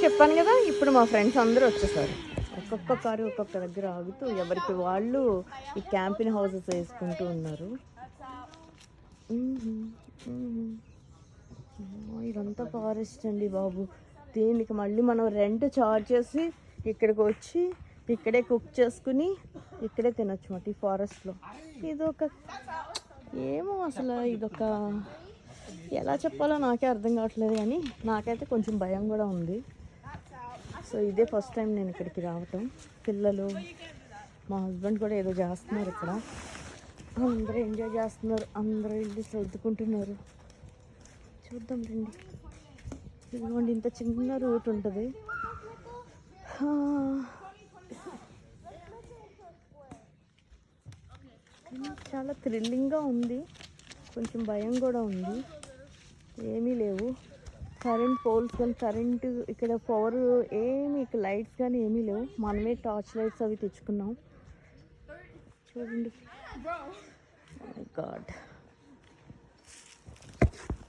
చెప్పాను కదా, ఇప్పుడు మా ఫ్రెండ్స్ అందరూ వచ్చేసారు. ఒక్కొక్క కారు ఒక్కొక్క దగ్గర ఆగుతూ ఎవరికి వాళ్ళు ఈ క్యాంపింగ్ హౌసెస్ వేసుకుంటూ ఉన్నారు. ఇదంతా ఫారెస్ట్ అండి బాబు. దీనికి మళ్ళీ మనం రెంట్ చార్జ్ చేసి ఇక్కడికి వచ్చి ఇక్కడే కుక్ చేసుకుని ఇక్కడే తినొచ్చు మాట ఈ ఫారెస్ట్లో. ఇదొక ఏమో అసలు ఇదొక ఎలా చెప్పాలో నాకే అర్థం కావట్లేదు, కానీ నాకైతే కొంచెం భయం కూడా ఉంది. సో ఇదే ఫస్ట్ టైం నేను ఇక్కడికి రావటం. పిల్లలు మా హస్బెండ్ కూడా ఏదో చేస్తున్నారు ఇక్కడ. అందరూ ఎంజాయ్ చేస్తున్నారు, అందరూ వెళ్ళి సర్దుకుంటున్నారు. చూద్దాం రండి. ఇదిగోండి ఇంత చిన్న రూట్ ఉంటుంది. చాలా థ్రిల్లింగ్గా ఉంది, కొంచెం భయం కూడా ఉంది. ఏమీ లేవు కరెంట్ పోల్స్ కానీ, కరెంటు ఇక్కడ పవర్ ఏమి, ఇక్కడ లైట్స్ కానీ ఏమీ లేవు. మనమే టార్చ్ లైట్స్ అవి తెచ్చుకున్నాం. చూడండి. గాడ్